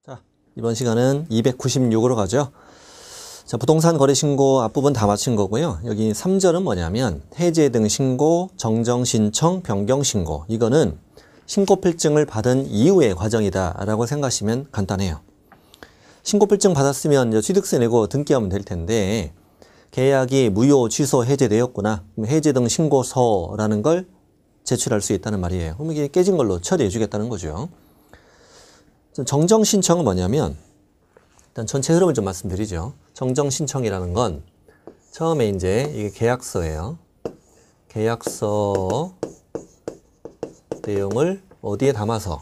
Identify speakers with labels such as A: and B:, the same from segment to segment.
A: 자, 이번 시간은 296으로 가죠. 자, 부동산 거래 신고 앞부분 다 마친 거고요. 여기 3절은 뭐냐면 해제 등 신고, 정정 신청, 변경 신고. 이거는 신고 필증을 받은 이후의 과정이다 라고 생각하시면 간단해요. 신고 필증 받았으면 이제 취득세 내고 등기하면 될 텐데 계약이 무효, 취소, 해제되었구나. 그럼 해제 등 신고서라는 걸 제출할 수 있다는 말이에요. 그럼 이게 깨진 걸로 처리해 주겠다는 거죠. 정정 신청은 뭐냐면 일단 전체 흐름을 좀 말씀드리죠. 정정 신청이라는 건 처음에 이제 이게 계약서예요. 계약서 내용을 어디에 담아서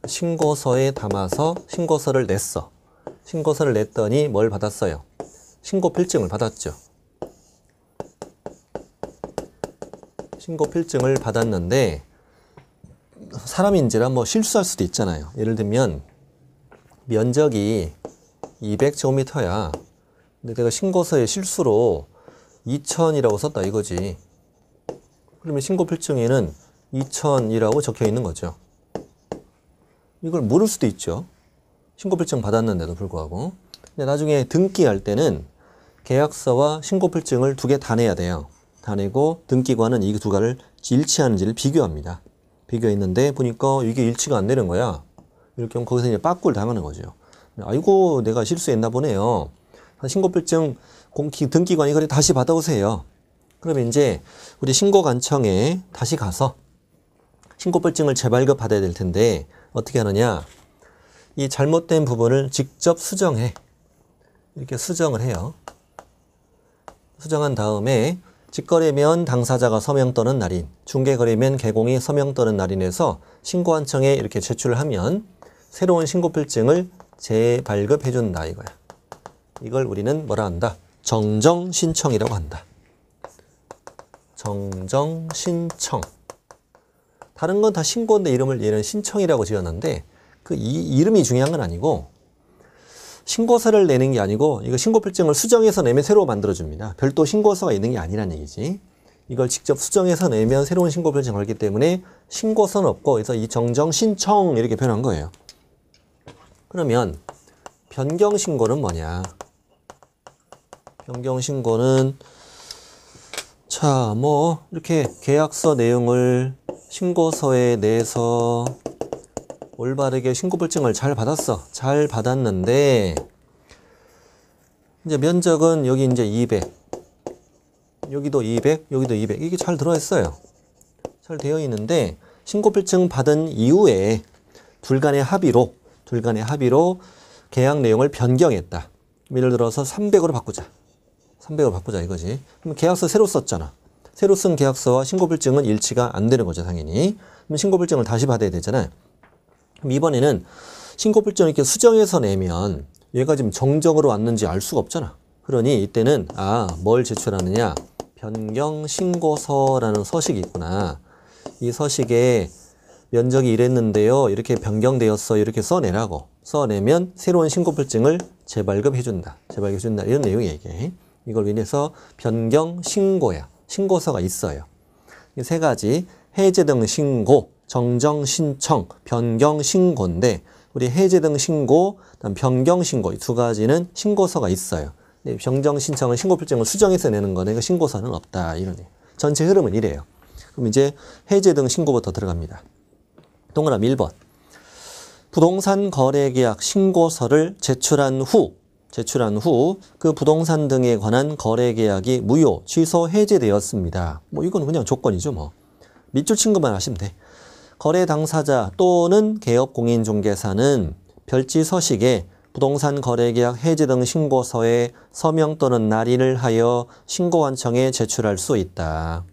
A: 신고서에 담아서 신고서를 냈어. 신고서를 냈더니 뭘 받았어요? 신고 필증을 받았죠. 신고 필증을 받았는데 사람인지라 뭐 실수할 수도 있잖아요. 예를 들면 면적이 200제곱미터야. 근데 내가 신고서에 실수로 2000이라고 썼다 이거지. 그러면 신고 필증에는 2000이라고 적혀 있는 거죠. 이걸 모를 수도 있죠. 신고 필증 받았는데도 불구하고. 근데 나중에 등기할 때는 계약서와 신고 필증을 두 개 다 내야 돼요. 다 내고 등기관은 이 두 가를 일치하는지를 비교합니다. 비교했는데 보니까 이게 일치가 안 되는 거야. 이렇게 하면 거기서 이제 빠꾸를 당하는 거죠. 아이고 내가 실수했나 보네요. 신고필증 등기관이 그래 다시 받아오세요. 그러면 이제 우리 신고관청에 다시 가서 신고필증을 재발급 받아야 될 텐데 어떻게 하느냐. 이 잘못된 부분을 직접 수정해. 이렇게 수정을 해요. 수정한 다음에 직거래면 당사자가 서명 또는 날인, 중개거래면 개공이 서명 또는 날인해서 신고관청에 이렇게 제출을 하면 새로운 신고필증을 재발급해 준다 이거야. 이걸 우리는 뭐라 한다? 정정신청이라고 한다. 정정신청. 다른 건 다 신고인데 이름을 얘는 신청이라고 지었는데 그 이름이 중요한 건 아니고 신고서를 내는 게 아니고 이거 신고필증을 수정해서 내면 새로 만들어줍니다. 별도 신고서가 있는 게 아니란 얘기지. 이걸 직접 수정해서 내면 새로운 신고필증을 걸기 때문에 신고서는 없고 그래서 이 정정신청 이렇게 표현한 거예요. 그러면 변경신고는 뭐냐. 변경신고는 자, 뭐 이렇게 계약서 내용을 신고서에 내서 올바르게 신고필증을 잘 받았어. 잘 받았는데 이제 면적은 여기 이제 200 여기도 200 여기도 200 이게 잘 들어있어요. 잘 되어 있는데 신고필증 받은 이후에 둘 간의 합의로 계약 내용을 변경했다. 예를 들어서 300으로 바꾸자. 300으로 바꾸자 이거지. 그럼 계약서 새로 썼잖아. 새로 쓴 계약서와 신고필증은 일치가 안 되는 거죠 당연히. 그럼 신고필증을 다시 받아야 되잖아요. 그럼 이번에는 신고필증을 이렇게 수정해서 내면 얘가 지금 정정으로 왔는지 알 수가 없잖아. 그러니 이때는 뭘 제출하느냐. 변경신고서라는 서식이 있구나. 이 서식에 면적이 이랬는데요. 이렇게 변경되었어. 이렇게 써내라고. 써내면 새로운 신고필증을 재발급해준다. 재발급해준다. 이런 내용이에요 이게. 이걸 위해서 변경신고야. 신고서가 있어요. 이 세 가지 해제 등 신고, 정정신청, 변경신고인데 우리 해제 등 신고, 변경신고 이 두 가지는 신고서가 있어요. 변경신청은 신고필증을 수정해서 내는 거네. 그 신고서는 없다. 이러네요. 전체 흐름은 이래요. 그럼 이제 해제 등 신고부터 들어갑니다. 동그라미 1번. 부동산 거래계약 신고서를 제출한 후 그 부동산 등에 관한 거래계약이 무효, 취소, 해제되었습니다. 뭐 이건 그냥 조건이죠 뭐. 밑줄 친 것만 하시면 돼. 거래 당사자 또는 개업공인중개사는 별지 서식에 부동산 거래계약 해제 등 신고서에 서명 또는 날인을 하여 신고관청에 제출할 수 있다.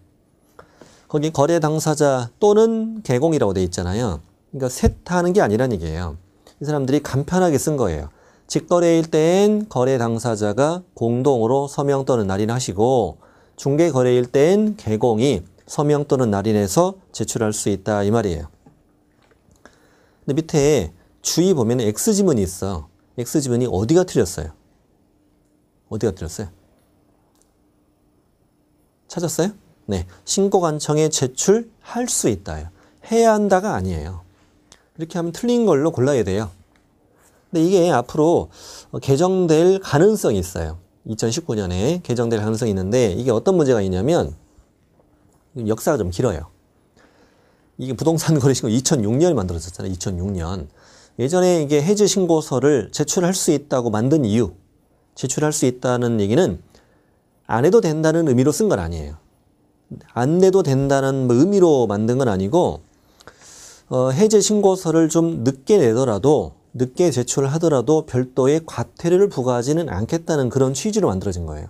A: 거기 거래 당사자 또는 개공이라고 돼 있잖아요. 그러니까 셋 하는 게 아니란 얘기예요. 이 사람들이 간편하게 쓴 거예요. 직거래일 땐 거래 당사자가 공동으로 서명 또는 날인하시고 중개거래일 땐 개공이 서명 또는 날인해서 제출할 수 있다 이 말이에요. 근데 밑에 주의 보면 X지문이 있어. X지문이 어디가 틀렸어요? 어디가 틀렸어요? 찾았어요? 네, 신고관청에 제출할 수 있다요. 해야 한다가 아니에요. 이렇게 하면 틀린 걸로 골라야 돼요. 근데 이게 앞으로 개정될 가능성이 있어요. 2019년에 개정될 가능성이 있는데 이게 어떤 문제가 있냐면 역사가 좀 길어요. 이게 부동산 거래 신고 2006년에 만들어졌잖아요. 2006년. 예전에 이게 해지 신고서를 제출할 수 있다고 만든 이유, 제출할 수 있다는 얘기는 안 해도 된다는 의미로 쓴 건 아니에요. 안 내도 된다는 의미로 만든 건 아니고 해제 신고서를 좀 늦게 내더라도 늦게 제출하더라도 별도의 과태료를 부과하지는 않겠다는 그런 취지로 만들어진 거예요.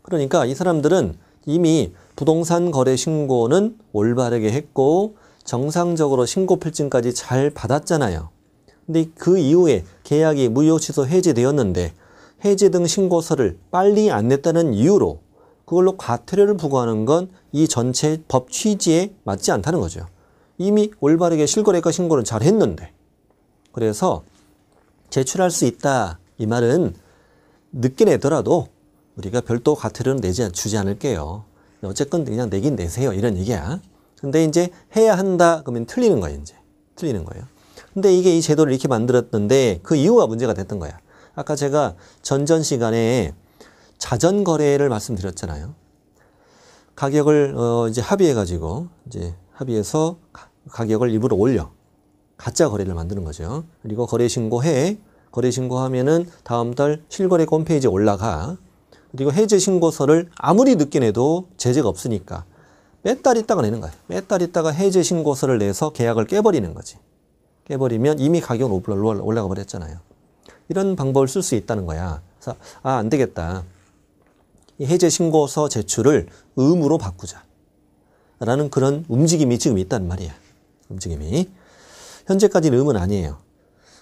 A: 그러니까 이 사람들은 이미 부동산 거래 신고는 올바르게 했고 정상적으로 신고 필증까지 잘 받았잖아요. 근데 그 이후에 계약이 무효 취소 해지되었는데 해지 등 신고서를 빨리 안 냈다는 이유로 그걸로 과태료를 부과하는 건 이 전체 법 취지에 맞지 않다는 거죠. 이미 올바르게 실거래가 신고를 잘 했는데. 그래서 제출할 수 있다. 이 말은 늦게 내더라도 우리가 별도 과태료는 주지 않을게요. 어쨌건 그냥 내긴 내세요. 이런 얘기야. 근데 이제 해야 한다. 그러면 틀리는 거예요. 이제. 틀리는 거예요. 근데 이게 이 제도를 이렇게 만들었는데 그 이유가 문제가 됐던 거야. 아까 제가 전전 시간에 자전 거래를 말씀드렸잖아요. 가격을 이제 합의해가지고 이제 합의해서 가격을 일부러 올려 가짜 거래를 만드는 거죠. 그리고 거래 신고해 거래 신고하면은 다음 달 실거래가 홈페이지에 올라가. 그리고 해제 신고서를 아무리 늦게 내도 제재가 없으니까 몇 달 있다가 내는 거예요. 몇 달 있다가 해제 신고서를 내서 계약을 깨버리는 거지. 깨버리면 이미 가격은 올라가 버렸잖아요. 이런 방법을 쓸 수 있다는 거야. 그래서 안 되겠다. 이 해제 신고서 제출을 의무로 바꾸자. 라는 그런 움직임이 지금 있단 말이야. 움직임이. 현재까지는 의무는 아니에요.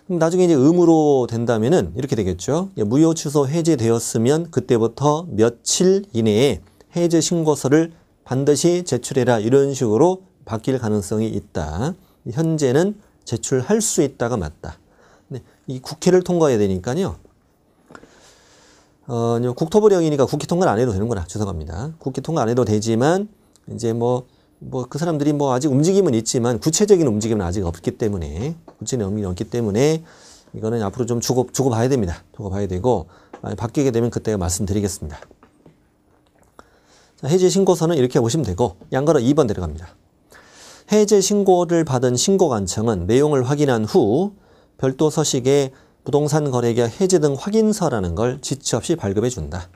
A: 그럼 나중에 이제 의무로 된다면은 이렇게 되겠죠. 무효 취소 해제되었으면 그때부터 며칠 이내에 해제 신고서를 반드시 제출해라. 이런 식으로 바뀔 가능성이 있다. 현재는 제출할 수 있다가 맞다. 이 국회를 통과해야 되니까요. 국토부령이니까 국회 통과를 안 해도 되는구나. 죄송합니다. 국회 통과 안 해도 되지만 이제 그 사람들이 아직 움직임은 있지만 구체적인 움직임은 아직 없기 때문에 이거는 앞으로 좀 두고 봐야 됩니다. 두고 봐야 되고 바뀌게 되면 그때 말씀드리겠습니다. 자, 해제 신고서는 이렇게 보시면 되고 양가로 2번 내려갑니다. 해제 신고를 받은 신고관청은 내용을 확인한 후 별도 서식에 부동산 거래계약 해제 등 확인서라는 걸 지체 없이 발급해 준다.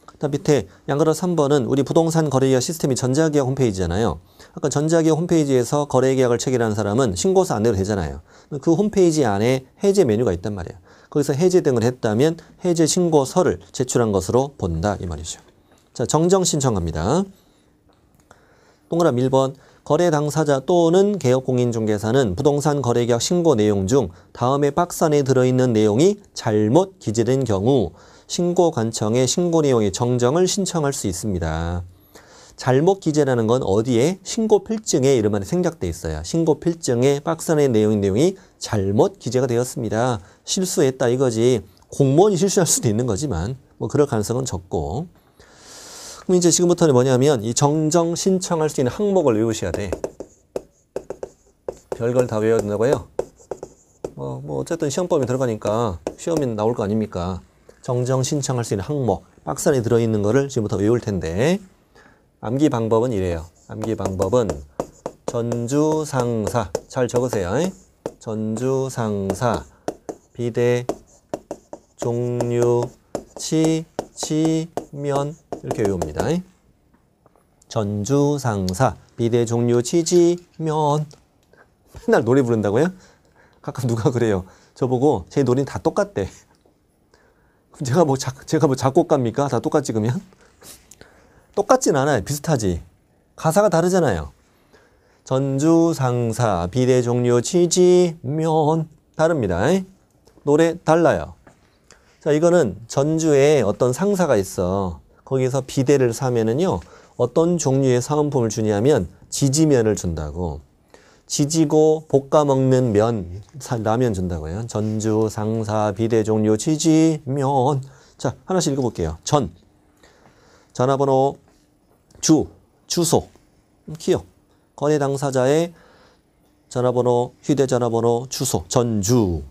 A: 그다음 밑에 양가로 3번은 우리 부동산 거래계약 시스템이 전자계약 홈페이지잖아요. 아까 전자계약 홈페이지에서 거래계약을 체결하는 사람은 신고서 안 내도 되잖아요. 그 홈페이지 안에 해제 메뉴가 있단 말이에요. 거기서 해제 등을 했다면 해제 신고서를 제출한 것으로 본다 이 말이죠. 자, 정정 신청합니다. 동그라미 1번. 거래 당사자 또는 개업공인중개사는 부동산 거래계약 신고 내용 중 다음에 박스 안에 들어있는 내용이 잘못 기재된 경우 신고관청에 신고 내용의 정정을 신청할 수 있습니다. 잘못 기재라는 건 어디에? 신고필증에 이름 안에 생략돼 있어요. 신고필증에 박스 안에 내용이 잘못 기재가 되었습니다. 실수했다 이거지. 공무원이 실수할 수도 있는 거지만 그럴 가능성은 적고. 그럼 이제 지금부터는 뭐냐면 이 정정 신청할 수 있는 항목을 외우셔야 돼. 별걸 다 외워야 된다고요? 어쨌든 시험범위 들어가니까 시험이 나올 거 아닙니까? 정정 신청할 수 있는 항목, 박스 안에 들어있는 거를 지금부터 외울 텐데 암기 방법은 이래요. 암기 방법은 전주상사 잘 적으세요. 전주상사 비대 종류 치지면 이렇게 외웁니다. 전주상사 비대 종류 치지면 맨날 노래 부른다고요? 가끔 누가 그래요. 저보고 제 노래는 다 똑같대. 제가 작곡가입니까? 다 똑같지 그러면? 똑같진 않아요. 비슷하지. 가사가 다르잖아요. 전주상사 비대 종류 치지면 다릅니다. 노래 달라요. 자, 이거는 전주에 어떤 상사가 있어. 거기서 비대를 사면은요, 어떤 종류의 사은품을 주냐면 지지면을 준다고. 지지고 볶아 먹는 라면 준다고요. 전주 상사 비대 종류 지지면. 자, 하나씩 읽어볼게요. 전화번호, 주소, 기억, 거래 당사자의 전화번호, 휴대전화번호, 주소, 전주.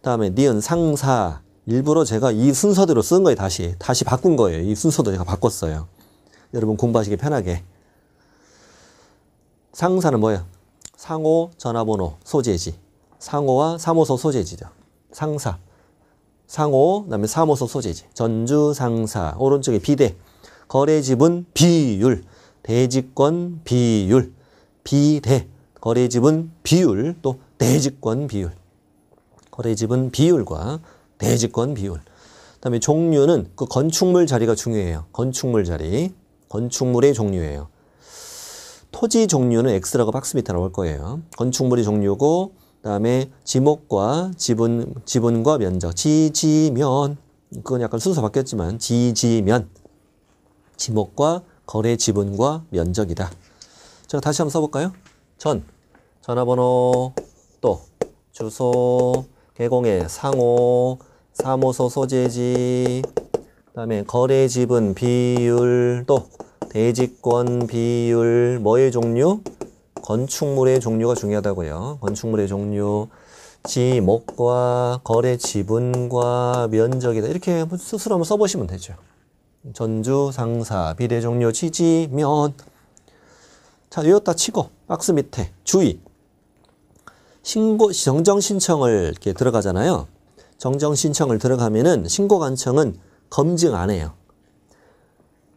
A: 다음에 니은 상사. 일부러 제가 이 순서대로 쓴 거예요. 다시 바꾼 거예요. 이 순서도 제가 바꿨어요. 여러분 공부하시기 편하게. 상사는 뭐예요? 상호, 전화번호, 소재지. 상호와 사무소 소재지죠. 상사. 상호, 그다음에 사무소 소재지. 전주 상사. 오른쪽에 비대. 거래지분 비율. 대지권 비율. 비대. 거래지분 비율. 또 대지권 비율. 거래지분 비율과 대지권 비율. 그다음에 종류는 그 건축물 자리가 중요해요. 건축물 자리. 건축물의 종류예요. 토지 종류는 X라고 박스 밑에 나올 거예요. 건축물의 종류고 그다음에 지목과 지분과 면적. 지지면. 그건 약간 순서 바뀌었지만 지지면. 지목과 거래 지분과 면적이다. 제가 다시 한번 써볼까요? 전화번호, 또 주소, 개공의 상호, 사무소 소재지, 그다음에 거래 지분 비율, 또 대지권 비율, 뭐의 종류? 건축물의 종류가 중요하다고요. 건축물의 종류, 지목과 거래 지분과 면적이다. 이렇게 스스로 한번 써보시면 되죠. 전주 상사, 비대 종류, 지지면. 자, 외웠다 치고 박스 밑에 주의. 정정 신청을 이렇게 들어가잖아요. 정정 신청을 들어가면은 신고 관청은 검증 안 해요.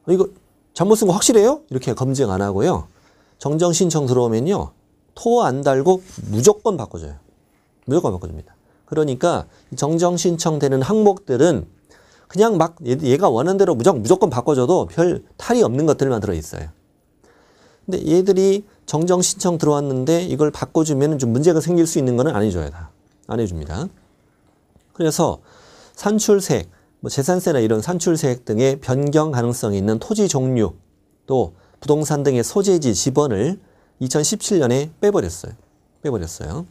A: 이거 잘못 쓴 거 확실해요? 이렇게 검증 안 하고요. 정정 신청 들어오면요. 토 안 달고 무조건 바꿔줘요. 무조건 바꿔줍니다. 그러니까 정정 신청되는 항목들은 그냥 막 얘가 원하는 대로 무조건 바꿔줘도 별 탈이 없는 것들만 들어있어요. 근데 얘들이 정정 신청 들어왔는데 이걸 바꿔주면 좀 문제가 생길 수 있는 거는 안 해줘요. 다. 안 해줍니다. 그래서 산출세액, 뭐 재산세나 이런 산출세액 등의 변경 가능성이 있는 토지 종류, 또 부동산 등의 소재지 지번을 2017년에 빼버렸어요.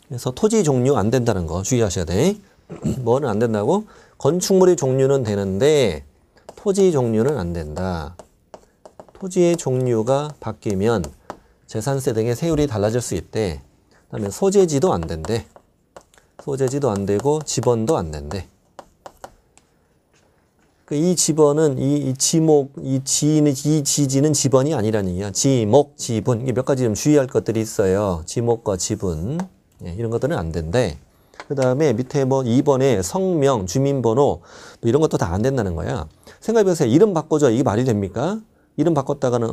A: 그래서 토지 종류 안 된다는 거 주의하셔야 돼. 뭐는 안 된다고? 건축물의 종류는 되는데 토지 종류는 안 된다. 토지의 종류가 바뀌면 재산세 등의 세율이 달라질 수 있대. 그다음에 소재지도 안 된대. 소재지도 안 되고 지번도 안 된대. 이 지번은 이 지목, 이 지지는 지번이 아니라는 얘기야. 지목, 지분. 이게 몇 가지 좀 주의할 것들이 있어요. 지목과 지분. 이런 것들은 안 된대. 그다음에 밑에 뭐 2번에 성명, 주민번호 뭐 이런 것도 다 안 된다는 거야. 생각해보세요. 이름 바꿔줘. 이게 말이 됩니까? 이름 바꿨다가는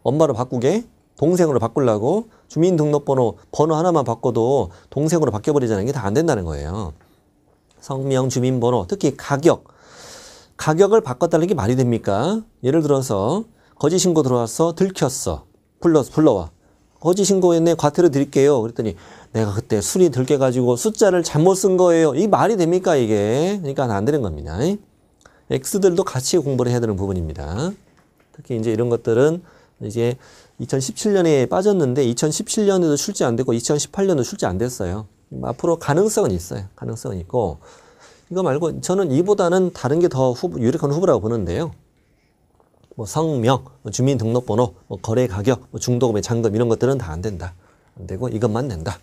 A: 엄마로 바꾸게? 동생으로 바꾸려고? 주민등록번호 번호 하나만 바꿔도 동생으로 바뀌어버리자는 게 다 안 된다는 거예요. 성명, 주민번호, 특히 가격을 바꿨다는 게 말이 됩니까? 예를 들어서 거짓 신고 들어왔어. 들켰어. 불러와. 거짓 신고했네. 과태료 드릴게요. 그랬더니 내가 그때 술이 들깨가지고 숫자를 잘못 쓴 거예요. 이 말이 됩니까 이게? 그러니까 안 되는 겁니다. X들도 같이 공부를 해야 되는 부분입니다. 특히 이제 이런 것들은 이제 2017년에 빠졌는데 2017년에도 출제 안 됐고 2018년도 출제 안 됐어요. 앞으로 가능성은 있어요. 가능성은 있고 이거 말고 저는 이보다는 다른 게 더 유력한 후보라고 보는데요. 뭐 성명, 주민등록번호, 뭐 거래 가격, 뭐 중도금의 잔금 이런 것들은 다 안 된다. 안 되고 이것만 된다.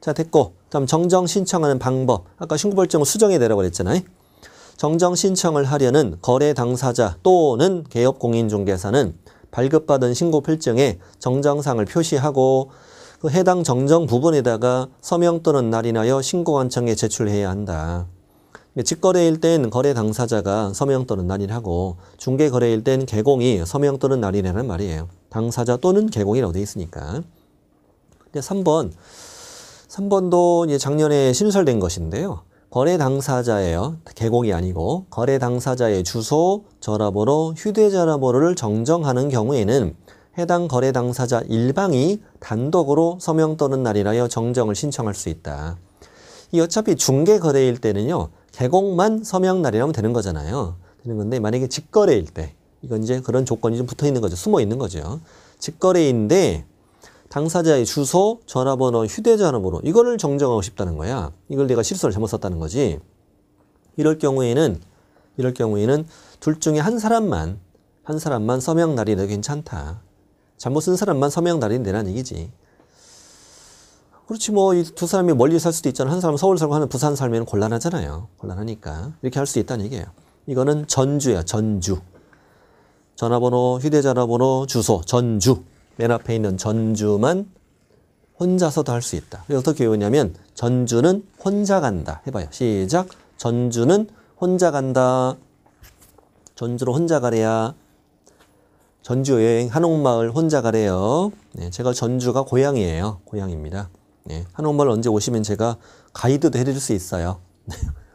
A: 자, 됐고. 다음 정정 신청하는 방법. 아까 신고벌정을 수정해 내라고 그랬잖아요. 정정 신청을 하려는 거래 당사자 또는 개업 공인중개사는 발급받은 신고필증에 정정사항을 표시하고 그 해당 정정 부분에다가 서명 또는 날인하여 신고관청에 제출해야 한다. 직거래일 땐 거래 당사자가 서명 또는 날인하고 중개거래일 땐 개공이 서명 또는 날인하는 말이에요. 당사자 또는 개공이라고 돼 있으니까. 근데 3번도 이제 작년에 신설된 것인데요. 거래 당사자예요. 개공이 아니고 거래 당사자의 주소, 전화번호, 휴대전화번호를 정정하는 경우에는 해당 거래 당사자 일방이 단독으로 서명 또는 날인하여 정정을 신청할 수 있다. 이 어차피 중개거래일 때는요. 개공만 서명 날인하면 되는 거잖아요. 되는 건데 만약에 직거래일 때 이건 이제 그런 조건이 좀 붙어 있는 거죠. 숨어 있는 거죠. 직거래인데 당사자의 주소, 전화번호, 휴대전화번호 이거를 정정하고 싶다는 거야. 이걸 내가 실수를 잘못 썼다는 거지. 이럴 경우에는 둘 중에 한 사람만 서명 날인해도 괜찮다. 잘못 쓴 사람만 서명 날인되라는 얘기지. 그렇지 뭐 이 두 사람이 멀리 살 수도 있잖아. 한 사람은 서울 살고 하는 부산 살면 곤란하잖아요. 곤란하니까 이렇게 할 수 있다는 얘기예요. 이거는 전주야. 전주. 전화번호, 휴대전화번호, 주소, 전주. 맨 앞에 있는 전주만 혼자서도 할 수 있다. 그래서 어떻게 외우냐면 전주는 혼자 간다. 해봐요. 시작. 전주는 혼자 간다. 전주로 혼자 가래야. 전주 여행 한옥마을 혼자 가래요. 네, 제가 전주가 고향이에요. 고향입니다. 네, 한옥마을 언제 오시면 제가 가이드도 해드릴 수 있어요.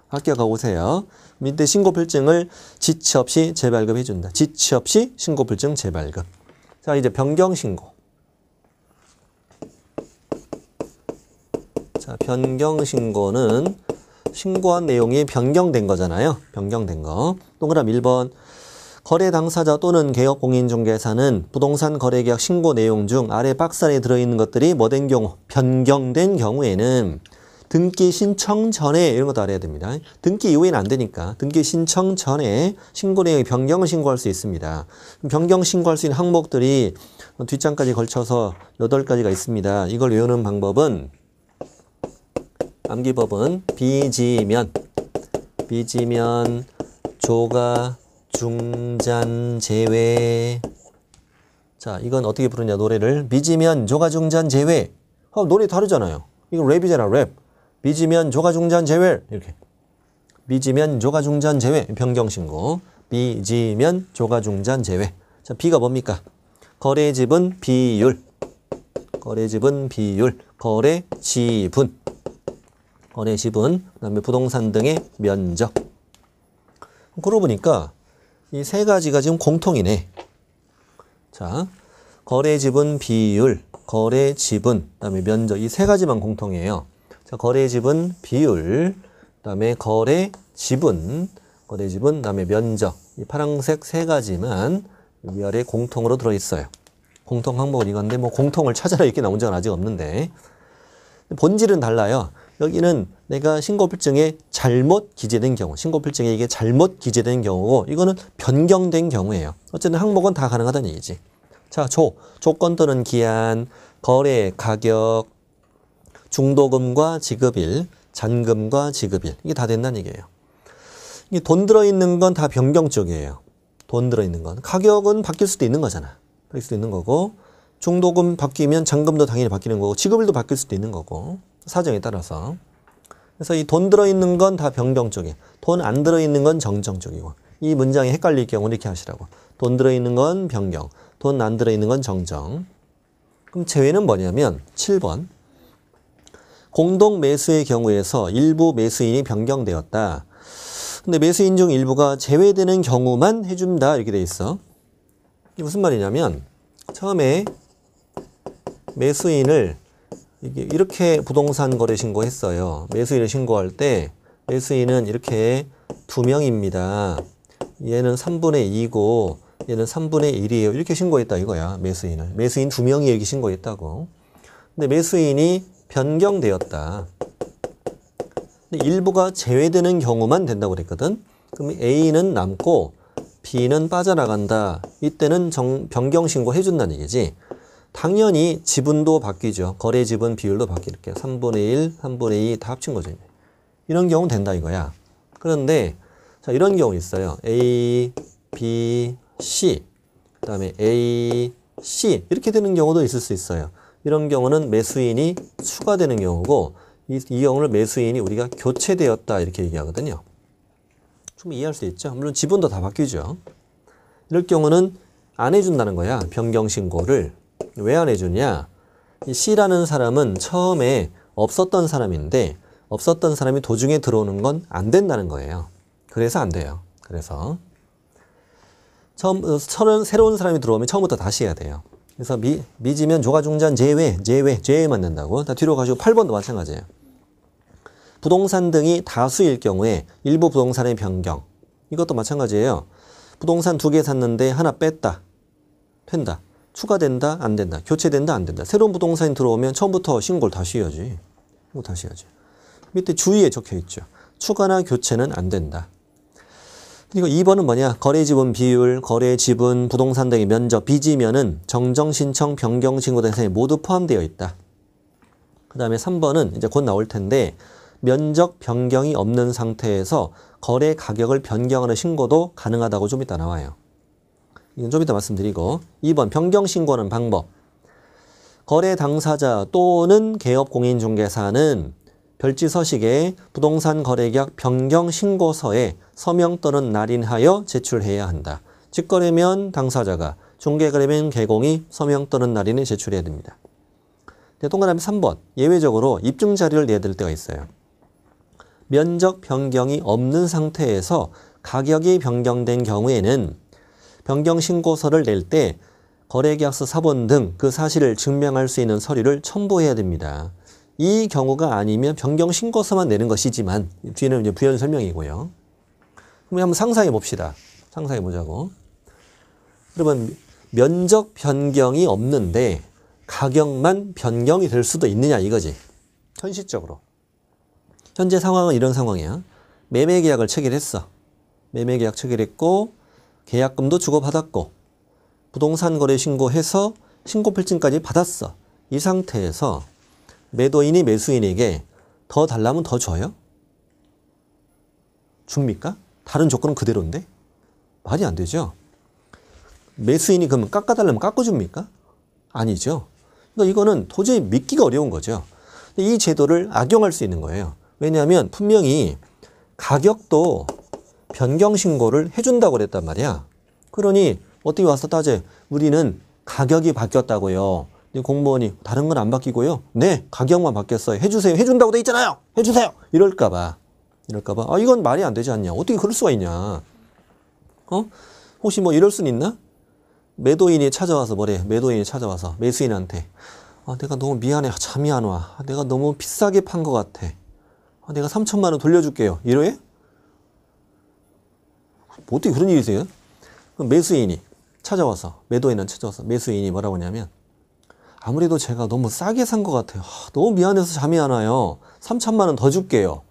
A: 합격하고 오세요. 밑에 신고필증을 지체 없이 재발급해준다. 지체 없이 신고필증 재발급. 자, 이제 변경신고. 자, 변경신고는 신고한 내용이 변경된 거잖아요. 변경된 거. 동그라미 1번. 거래 당사자 또는 개업 공인중개사는 부동산 거래계약 신고 내용 중 아래 박스 안에 들어있는 것들이 뭐 된 경우, 변경된 경우에는 등기 신청 전에 이런 것도 알아야 됩니다. 등기 이후에는 안 되니까 등기 신청 전에 신고 내용의 변경을 신고할 수 있습니다. 변경 신고할 수 있는 항목들이 뒷장까지 걸쳐서 8가지가 있습니다. 이걸 외우는 방법은 암기법은 비지면, 조가, 중잔, 제외. 자, 이건 어떻게 부르냐, 노래를. 비지면, 조가, 중잔, 제외. 노래 다르잖아요. 이거 랩이잖아, 랩. 비지면, 조가, 중잔, 제외. 이렇게. 비지면, 조가, 중잔, 제외. 변경신고. 비지면, 조가, 중잔, 제외. 자, B가 뭡니까? 거래지분 비율. 거래지분 비율. 거래지분. 거래지분. 그 다음에 부동산 등의 면적. 그러고 보니까 이 세 가지가 지금 공통이네. 자, 거래지분 비율, 거래지분, 그다음에 면적 이 세 가지만 공통이에요. 자, 거래지분 비율, 그다음에 거래지분, 그다음에 면적 이 파란색 세 가지만 이 아래 공통으로 들어 있어요. 공통 항목은 이건데 뭐 공통을 찾아라 이렇게 나온 적은 아직 없는데 본질은 달라요. 여기는 내가 신고필증에 잘못 기재된 경우, 신고필증에 이게 잘못 기재된 경우고 이거는 변경된 경우예요. 어쨌든 항목은 다 가능하다는 얘기지. 자, 조건 또는 기한, 거래 가격, 중도금과 지급일, 잔금과 지급일 이게 다 된다는 얘기예요. 이게 돈 들어있는 건 다 변경 쪽이에요. 돈 들어있는 건. 가격은 바뀔 수도 있는 거잖아. 바뀔 수도 있는 거고 중도금 바뀌면 잔금도 당연히 바뀌는 거고 지급일도 바뀔 수도 있는 거고 사정에 따라서. 그래서 이 돈 들어있는 건 다 변경 쪽이에요. 돈 안 들어있는 건 정정 쪽이고. 이 문장이 헷갈릴 경우는 이렇게 하시라고. 돈 들어있는 건 변경, 돈 안 들어있는 건 정정. 그럼 제외는 뭐냐면 7번. 공동 매수의 경우에서 일부 매수인이 변경되었다. 근데 매수인 중 일부가 제외되는 경우만 해준다 이렇게 돼 있어. 이게 무슨 말이냐면 처음에 매수인을 이렇게 부동산 거래 신고했어요. 매수인을 신고할 때 매수인은 이렇게 2명입니다. 얘는 3분의 2고 얘는 3분의 1이에요. 이렇게 신고했다 이거야. 매수인을. 매수인 2명이 이렇게 신고했다고. 근데 매수인이 변경되었다. 근데 일부가 제외되는 경우만 된다고 그랬거든. 그럼 A는 남고 B는 빠져나간다. 이때는 변경 신고 해준다는 얘기지. 당연히 지분도 바뀌죠. 거래 지분 비율도 바뀔게요. 3분의 1, 3분의 2 다 합친 거죠. 이런 경우는 된다 이거야. 그런데 자 이런 경우 있어요. A, B, C 그 다음에 A, C 이렇게 되는 경우도 있을 수 있어요. 이런 경우는 매수인이 추가되는 경우고 이 경우를 매수인이 우리가 교체되었다 이렇게 얘기하거든요. 좀 이해할 수 있죠. 물론 지분도 다 바뀌죠. 이럴 경우는 안 해준다는 거야. 변경신고를. 왜 안 해주냐? 이 C라는 사람은 처음에 없었던 사람인데 없었던 사람이 도중에 들어오는 건 안 된다는 거예요. 그래서 안 돼요. 그래서 새로운 사람이 들어오면 처음부터 다시 해야 돼요. 그래서 미지면 조가중잔 제외만 된다고. 다 뒤로 가시고 8번도 마찬가지예요. 부동산 등이 다수일 경우에 일부 부동산의 변경. 이것도 마찬가지예요. 부동산 2개 샀는데 하나 뺐다. 된다. 추가된다, 안 된다. 교체된다, 안 된다. 새로운 부동산이 들어오면 처음부터 신고를 다시 해야지. 이거 다시 해야지. 밑에 주의에 적혀 있죠. 추가나 교체는 안 된다. 그리고 2번은 뭐냐? 거래지분 비율, 거래지분, 부동산 등의 면적, 비지면은 정정신청, 변경신고 대상에 모두 포함되어 있다. 그 다음에 3번은 이제 곧 나올 텐데 면적 변경이 없는 상태에서 거래 가격을 변경하는 신고도 가능하다고 좀 이따 나와요. 이건 좀 이따 말씀드리고 2번 변경 신고하는 방법. 거래 당사자 또는 개업 공인중개사는 별지 서식에 부동산 거래계약 변경 신고서에 서명 또는 날인하여 제출해야 한다. 직거래면 당사자가, 중개거래면 개공이 서명 또는 날인을 제출해야 됩니다. 동그라미 3번 예외적으로 입증 자료를 내야 될 때가 있어요. 면적 변경이 없는 상태에서 가격이 변경된 경우에는 변경 신고서를 낼 때 거래계약서 사본 등 그 사실을 증명할 수 있는 서류를 첨부해야 됩니다. 이 경우가 아니면 변경 신고서만 내는 것이지만 뒤에는 이제 부연 설명이고요. 그럼 한번 상상해 봅시다. 상상해 보자고. 그러면 면적 변경이 없는데 가격만 변경이 될 수도 있느냐 이거지. 현실적으로. 현재 상황은 이런 상황이야. 매매계약을 체결했어. 매매계약 체결했고 계약금도 주고받았고 부동산 거래 신고해서 신고필증까지 받았어. 이 상태에서 매도인이 매수인에게 더 달라면 더 줘요? 줍니까? 다른 조건은 그대로인데? 말이 안 되죠. 매수인이 그러면 깎아달라면 깎아줍니까? 아니죠. 그러니까 이거는 도저히 믿기가 어려운 거죠. 이 제도를 악용할 수 있는 거예요. 왜냐하면 분명히 가격도 변경 신고를 해준다고 그랬단 말이야. 그러니 어떻게 와서 따져? 우리는 가격이 바뀌었다고요. 공무원이 다른 건 안 바뀌고요. 네, 가격만 바뀌었어요. 해주세요. 해준다고 돼 있잖아요. 해주세요. 이럴까봐. 아, 이건 말이 안 되지 않냐. 어떻게 그럴 수가 있냐. 혹시 뭐 이럴 순 있나? 매도인이 찾아와서 뭐래? 매도인이 찾아와서 매수인한테 내가 너무 미안해. 잠이 안 와. 내가 너무 비싸게 판 것 같아. 내가 3천만 원 돌려줄게요. 이러해? 뭐 어떻게 그런 일이 있어요? 그럼 매수인이 찾아와서 매도인은 찾아와서 매수인이 뭐라고 하냐면 아무래도 제가 너무 싸게 산 것 같아요. 너무 미안해서 잠이 안 와요. 3천만 원 더 줄게요.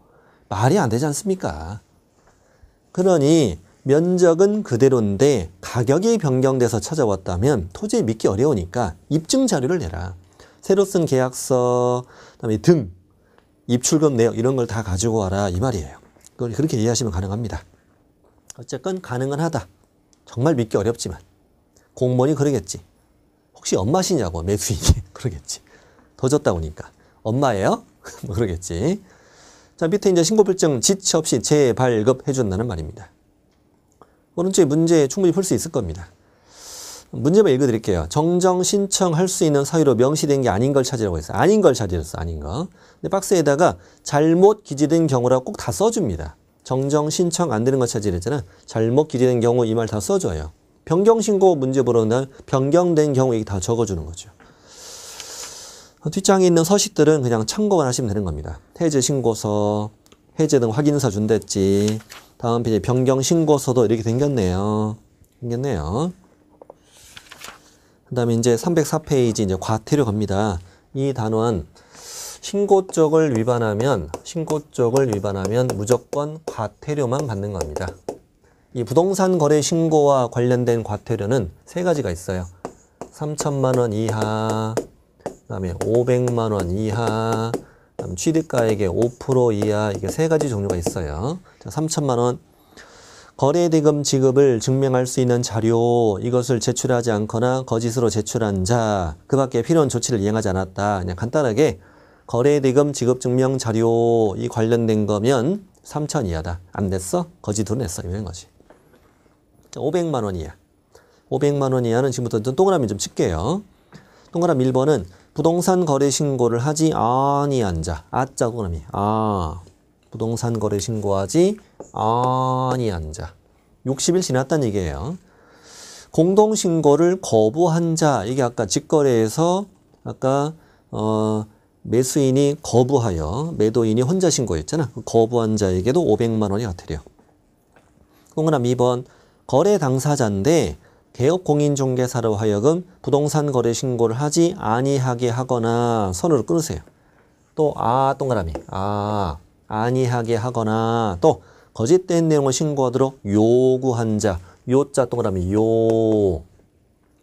A: 말이 안 되지 않습니까? 그러니 면적은 그대로인데 가격이 변경돼서 찾아왔다면 도저히 믿기 어려우니까 입증 자료를 내라. 새로 쓴 계약서, 그다음에 등, 입출금 내역 이런 걸 다 가지고 와라 이 말이에요. 그걸 그렇게 이해하시면 가능합니다. 어쨌건 가능은 하다. 정말 믿기 어렵지만 공무원이 그러겠지. 혹시 엄마시냐고 매수인이 그러겠지. 더 줬다 보니까 엄마예요? 뭐 그러겠지. 자 밑에 이제 신고필증 지체 없이 재발급해 준다는 말입니다. 오른쪽에 문제 충분히 풀 수 있을 겁니다. 문제만 읽어드릴게요. 정정 신청할 수 있는 사유로 명시된 게 아닌 걸 찾으라고 했어요. 아닌 걸 찾으랬어. 아닌 거. 근데 박스에다가 잘못 기재된 경우라고 꼭 다 써줍니다. 정정 신청 안 되는 거 찾으랬잖아. 잘못 기재된 경우 이 말 다 써줘요. 변경신고 문제 보러 날 변경된 경우 이게 다 적어주는 거죠. 뒷장에 있는 서식들은 그냥 참고만 하시면 되는 겁니다. 해제 신고서, 해제 등 확인서 준댔지. 다음 페이지 변경 신고서도 이렇게 생겼네요. 그 다음에 이제 304페이지 이제 과태료 갑니다. 이 단원 신고 쪽을 위반하면 무조건 과태료만 받는 겁니다. 이 부동산 거래 신고와 관련된 과태료는 세 가지가 있어요. 3천만 원 이하, 그다음에 500만 원 이하, 그다음 취득가액의 5% 이하 이게 세 가지 종류가 있어요. 자, 3천만 원 거래대금 지급을 증명할 수 있는 자료 이것을 제출하지 않거나 거짓으로 제출한 자 그 밖에 필요한 조치를 이행하지 않았다. 그냥 간단하게 거래대금 지급 증명 자료 이 관련된 거면 3천 이하다. 안 냈어? 거짓으로 냈어. 이런 거지. 자, 500만 원 이하. 500만 원 이하는 지금부터 동그라미 좀 칠게요. 동그라미 1번은 부동산 거래 신고를 하지 아니한 자. 아자 동그라미. 부동산 거래 신고하지 아니한 자. 60일 지났다는 얘기예요. 공동신고를 거부한 자. 이게 아까 직거래에서 아까 매수인이 거부하여 매도인이 혼자 신고했잖아. 거부한 자에게도 500만 원이 과태료. 동그라미 2번 거래 당사자인데 개업공인중개사로 하여금 부동산 거래 신고를 하지 아니하게 하거나 선으로 끊으세요. 또 동그라미 아니하게 하거나 또 거짓된 내용을 신고하도록 요구한 자. 요자 동그라미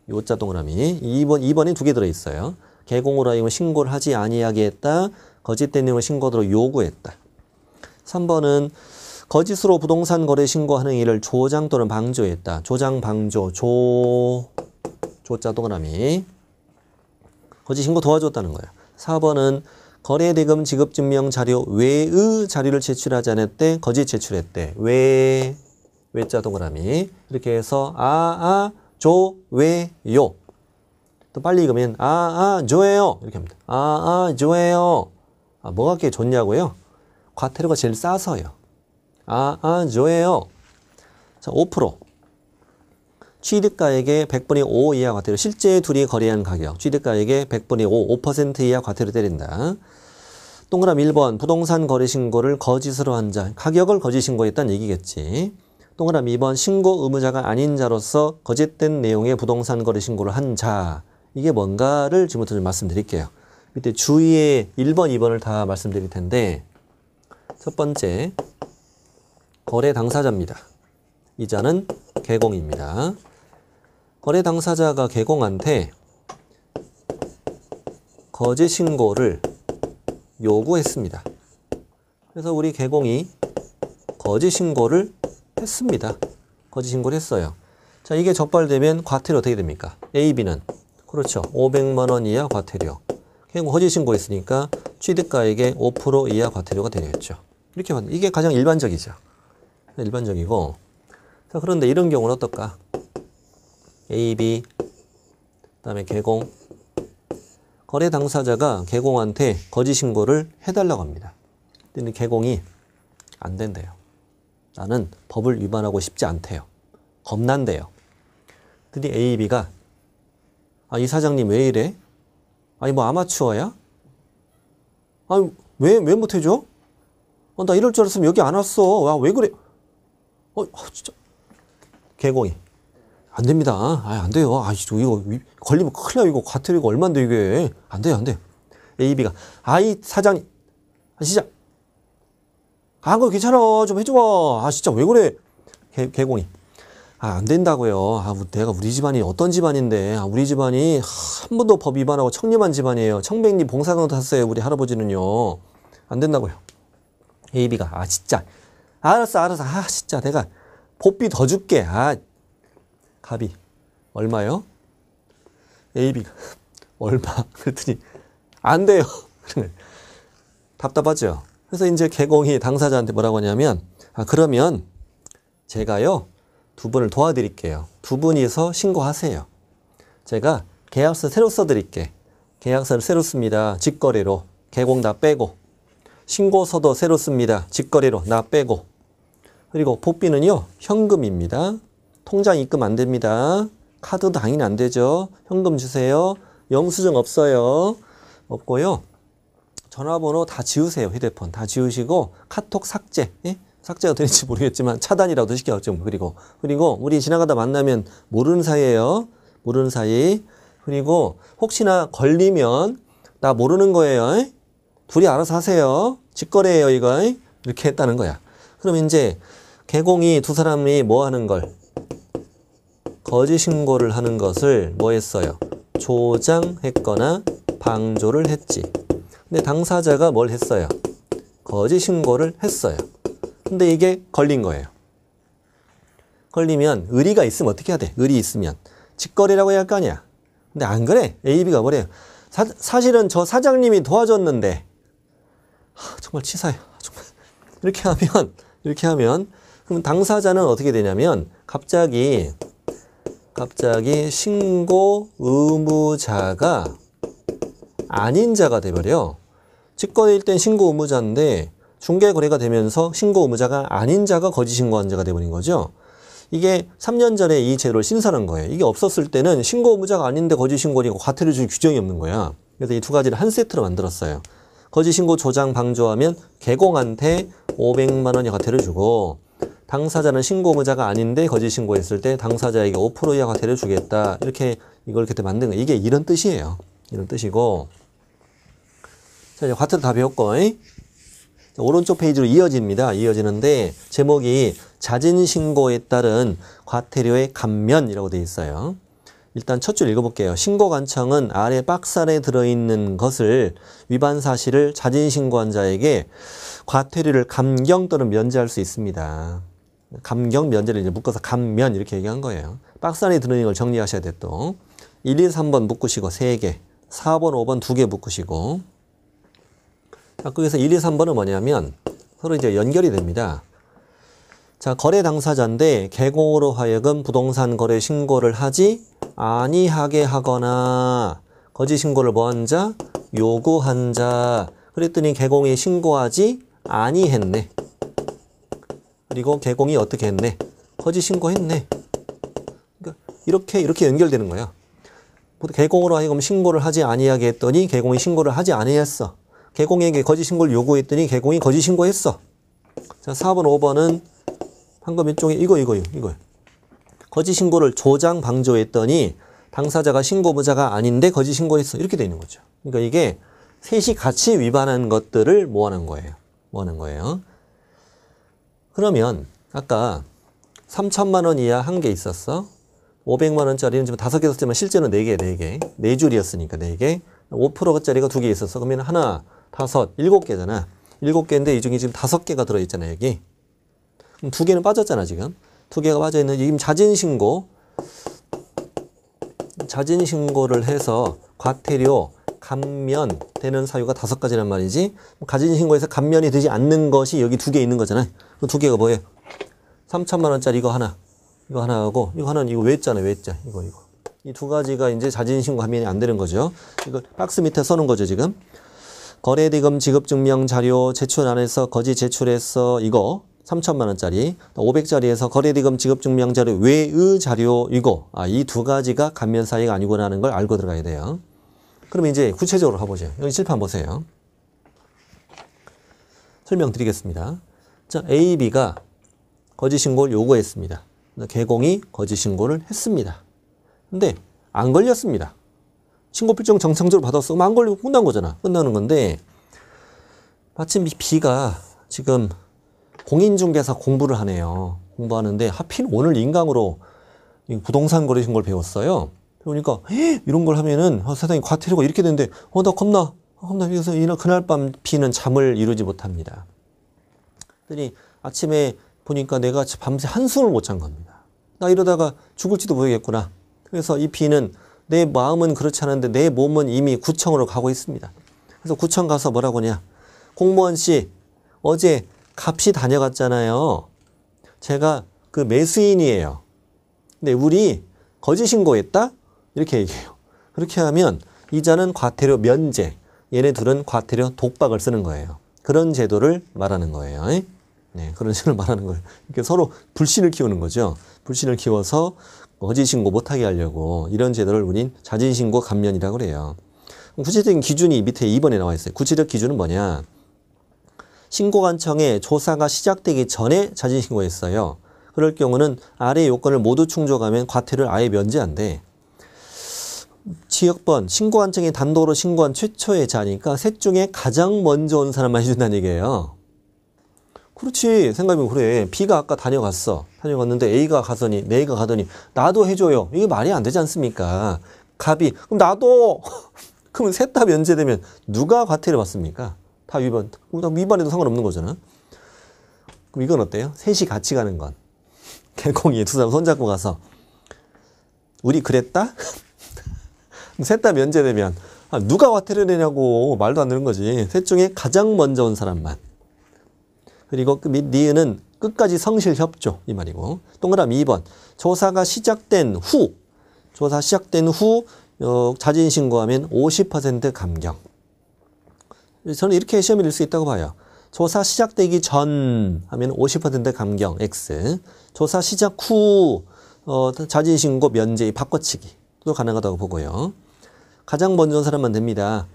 A: 요자 동그라미 2번이 두 개 들어있어요. 개공으로 하여금 신고를 하지 아니하게 했다. 거짓된 내용을 신고하도록 요구했다. 3번은 거짓으로 부동산 거래 신고하는 일을 조장 또는 방조했다. 조장, 방조, 조자 동그라미. 거짓 신고 도와줬다는 거예요. 4번은 거래대금 지급증명 자료 외의 자료를 제출하지 않았대. 거짓 제출했대. 외자 동그라미. 이렇게 해서 조외요. 또 빨리 읽으면 조예요. 이렇게 합니다. 조예요. 뭐가 그렇게 좋냐고요? 과태료가 제일 싸서요. 조예요. 자, 5%. 취득가액의 100분의 5 이하 과태료. 실제 둘이 거래한 가격. 취득가액의 100분의 5, 5% 이하 과태료 때린다. 동그라미 1번. 부동산 거래 신고를 거짓으로 한 자. 가격을 거짓 신고했다는 얘기겠지. 동그라미 2번. 신고 의무자가 아닌 자로서 거짓된 내용의 부동산 거래 신고를 한 자. 이게 뭔가를 지금부터 좀 말씀드릴게요. 이때 주의에 1번, 2번을 다 말씀드릴 텐데 첫 번째. 거래 당사자입니다. 이자는 개공입니다. 거래 당사자가 개공한테 거짓 신고를 요구했습니다. 그래서 우리 개공이 거짓 신고를 했습니다. 거짓 신고를 했어요. 자, 이게 적발되면 과태료 어떻게 됩니까? A, B는 그렇죠. 500만 원 이하 과태료. 개공 거짓 신고했으니까 취득가액의 5% 이하 과태료가 되겠죠. 이렇게 이게 가장 일반적이죠. 일반적이고. 자, 그런데 이런 경우는 어떨까? A, B, 그다음에 개공. 거래 당사자가 개공한테 거짓 신고를 해달라고 합니다. 근데 개공이 안 된대요. 나는 법을 위반하고 싶지 않대요. 겁난대요. 근데 A, B가 이 사장님 왜 이래? 아니 뭐 아마추어야? 아니 왜 못해줘? 나 이럴 줄 알았으면 여기 안 왔어. 와, 왜 그래? 진짜. 개공이. 안 됩니다. 안 돼요. 이거 걸리면 큰일 나요. 이거 과태료가 얼만데 이게. 안 돼요. A, B가. 이 사장님. 진짜. 그거 괜찮아. 좀 해줘. 진짜 왜 그래? 개공이. 안 된다고요. 내가 우리 집안이 어떤 집안인데. 우리 집안이 한 번도 법 위반하고 청렴한 집안이에요. 청백리 봉사경 탔어요. 우리 할아버지는요. 안 된다고요. A, B가. 진짜. 알았어. 진짜 내가 복비 더 줄게. 갑이. 얼마요? A, B가. 얼마? 그랬더니 안 돼요. 답답하죠. 그래서 이제 개공이 당사자한테 뭐라고 하냐면 그러면 제가요 2분을 도와드릴게요. 2분이서 신고하세요. 제가 계약서 새로 써드릴게. 계약서를 새로 씁니다. 직거래로. 개공 다 빼고. 신고서도 새로 씁니다. 직거래로 나 빼고. 그리고 복비는요 현금입니다. 통장 입금 안 됩니다. 카드도 당연히 안 되죠. 현금 주세요. 영수증 없어요. 없고요. 전화번호 다 지우세요. 휴대폰 다 지우시고 카톡 삭제. 삭제가 되는지 모르겠지만 차단이라도 시켜야죠. 그리고 우리 지나가다 만나면 모르는 사이예요. 모르는 사이. 그리고 혹시나 걸리면 나 모르는 거예요. 둘이 알아서 하세요. 직거래예요 이거. 이렇게 했다는 거야. 그럼 이제 개공이 두 사람이 뭐 하는 걸? 거짓 신고를 하는 것을 뭐 했어요? 조장했거나 방조를 했지. 근데 당사자가 뭘 했어요? 거짓 신고를 했어요. 근데 이게 걸린 거예요. 걸리면 의리가 있으면 어떻게 해야 돼? 의리 있으면 직거래라고 해야 할 거 아니야. 근데 안 그래. A, B가 뭐래요? 사실은 저 사장님이 도와줬는데 정말 치사해요. 정말. 이렇게 하면 그럼 당사자는 어떻게 되냐면 갑자기 신고 의무자가 아닌 자가 돼버려. 직거래일 땐 신고 의무자인데 중개거래가 되면서 신고 의무자가 아닌 자가 거짓 신고한 자가 돼버린 거죠. 이게 3년 전에 이 제도를 신설한 거예요. 이게 없었을 때는 신고 의무자가 아닌데 거짓 신고니까 과태료 줄 규정이 없는 거야. 그래서 이 두 가지를 한 세트로 만들었어요. 거짓 신고 조장 방조하면 개공한테 500만 원의 과태료를 주고 당사자는 신고 의무자가 아닌데 거짓 신고했을 때 당사자에게 5% 이하 과태료를 주겠다. 이걸 그때 만든 거예요. 이게 이런 뜻이에요. 이런 뜻이고. 자, 이제 과태료 다 배웠고. 자, 오른쪽 페이지로 이어집니다. 이어지는데 제목이 자진 신고에 따른 과태료의 감면이라고 되어 있어요. 일단 첫 줄 읽어볼게요. 신고관청은 아래 박스 안에 들어있는 것을 위반 사실을 자진신고한 자에게 과태료를 감경 또는 면제할 수 있습니다. 감경, 면제를 이제 묶어서 감면 이렇게 얘기한 거예요. 박스 안에 들어있는 걸 정리하셔야 돼 또. 1, 2, 3번 묶으시고 3개, 4번, 5번 2개 묶으시고. 자, 거기서 1, 2, 3번은 뭐냐면 서로 이제 연결이 됩니다. 자, 거래 당사자인데 개공으로 하여금 부동산 거래 신고를 하지 아니하게 하거나 거짓 신고를 뭐한 자? 요구한 자. 그랬더니 개공이 신고하지 아니했네. 그리고 개공이 어떻게 했네? 거짓 신고했네. 그러니까 이렇게 연결되는 거야. 개공으로 하여금 신고를 하지 아니하게 했더니 개공이 신고를 하지 아니했어. 개공에게 거짓 신고를 요구했더니 개공이 거짓 신고했어. 자, 4번, 5번은 방금 이쪽에 이거요. 거짓 신고를 조장 방조했더니 당사자가 신고부자가 아닌데 거짓 신고했어. 이렇게 돼 있는 거죠. 그러니까 이게 셋이 같이 위반한 것들을 모아놓은 거예요. 그러면 아까 3천만 원 이하 한 개 있었어. 500만 원짜리는 지금 5개 썼지만 실제는 4개. 4줄이었으니까 4개. 5%짜리가 2개 있었어. 그러면 하나, 5, 7개잖아. 7개인데 이 중에 지금 5개가 들어있잖아, 여기. 그럼 2개는 빠졌잖아, 지금. 2개가 빠져있는, 지금 자진신고를 해서 과태료, 감면 되는 사유가 5가지란 말이지. 자진신고해서 감면이 되지 않는 것이 여기 2개 있는 거잖아. 그 2개가 뭐예요? 3천만 원짜리 이거 하나 하고, 이거 하나는 이거 외자네, 외자. 이거. 이 2가지가 이제 자진신고 감면이 안 되는 거죠. 이거 박스 밑에 써놓은 거죠, 지금. 거래대금 지급증명 자료 제출 안 해서 거짓 제출했어. 이거 3천만 원짜리. 500짜리에서 거래대금 지급증명 자료 외의 자료 이거. 이 2가지가 감면 사유가 아니구나 하는 걸 알고 들어가야 돼요. 그럼 이제 구체적으로 가보죠. 여기 칠판 보세요. 설명드리겠습니다. 자, A, B가 거짓 신고를 요구했습니다. 개공이 거짓 신고를 했습니다. 근데 안 걸렸습니다. 신고필증 정상적으로 받았어. 그럼 안 걸리고 끝난 거잖아. 끝나는 건데 마침 B가 지금 공인중개사 공부를 하네요. 공부하는데 하필 오늘 인강으로 부동산 거래 신고를 배웠어요. 그러니까 이런 걸 하면은 세상에 과태료가 이렇게 되는데 나 겁나. 그래서 그날 밤 B는 잠을 이루지 못합니다. 그랬더니 아침에 보니까 내가 밤새 한숨을 못 잔 겁니다. 나 이러다가 죽을지도 모르겠구나. 그래서 이 B는 내 마음은 그렇지 않은데 내 몸은 이미 구청으로 가고 있습니다. 그래서 구청 가서 뭐라고 하냐. 공무원 씨, 어제 갑시 다녀갔잖아요. 제가 그 매수인이에요. 근데 우리 거짓 신고했다? 이렇게 얘기해요. 그렇게 하면 이자는 과태료 면제, 얘네 둘은 과태료 독박을 쓰는 거예요. 그런 제도를 말하는 거예요. 네, 그런 식으로 말하는 거예요. 이렇게 서로 불신을 키우는 거죠. 불신을 키워서 거짓 신고 못하게 하려고 이런 제도를 우린 자진신고 감면이라고 그래요. 구체적인 기준이 밑에 2번에 나와 있어요. 구체적 기준은 뭐냐? 신고관청에 조사가 시작되기 전에 자진신고했어요. 그럴 경우는 아래 요건을 모두 충족하면 과태료를 아예 면제한대. 지역번, 신고관청에 단독으로 신고한 최초의 자니까 셋 중에 가장 먼저 온 사람만 해준다는 얘기예요. 그렇지. 생각해보면 그래. B가 아까 다녀갔는데 A가 가더니 나도 해줘요. 이게 말이 안 되지 않습니까? 갑이 그럼 나도 그러면 셋 다 면제되면 누가 과태료 받습니까? 다 위반해도 상관없는 거잖아. 그럼 이건 어때요? 셋이 같이 가는 건. 개공이 두 사람 손잡고 가서 우리 그랬다? 셋 다 면제되면 누가 과태료 내냐고 말도 안 되는 거지. 셋 중에 가장 먼저 온 사람만. 그리고 니은은 끝까지 성실협조 이 말이고. 동그라미 2번. 조사가 시작된 후 자진신고하면 50% 감경. 저는 이렇게 시험이 될 수 있다고 봐요. 조사 시작되기 전 하면 50% 감경 X. 조사 시작 후 자진신고 면제 바꿔치기도 가능하다고 보고요. 가장 먼저 온 사람만 됩니다.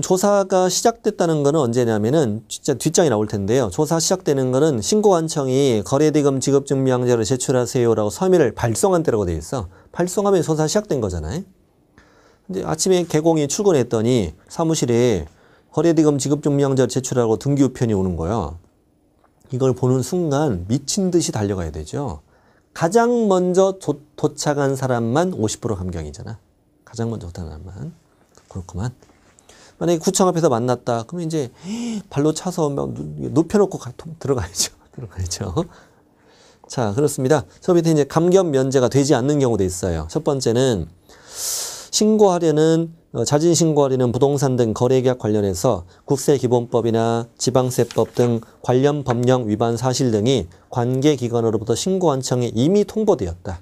A: 조사가 시작됐다는 거는 언제냐면은 진짜 뒷장이 나올 텐데요. 조사 시작되는 거는 신고관청이 거래대금 지급증명자를 제출하세요라고 서면을 발송한 때라고 되어 있어. 발송하면 조사 시작된 거잖아요. 근데 아침에 개공이 출근했더니 사무실에 거래대금 지급증명자를 제출하고 등기우편이 오는 거야. 이걸 보는 순간 미친 듯이 달려가야 되죠. 가장 먼저 도착한 사람만 50% 감경이잖아. 가장 먼저 도착한 사람만. 그렇구만. 만약에 구청 앞에서 만났다. 그러면 이제 발로 차서 눕혀놓고 들어가야죠. 들어가야죠. 자, 그렇습니다. 저 밑에 이제 감경 면제가 되지 않는 경우도 있어요. 첫 번째는 신고하려는 자진 신고하려는 부동산 등 거래계약 관련해서 국세기본법이나 지방세법 등 관련 법령 위반 사실 등이 관계기관으로부터 신고한청에 이미 통보되었다.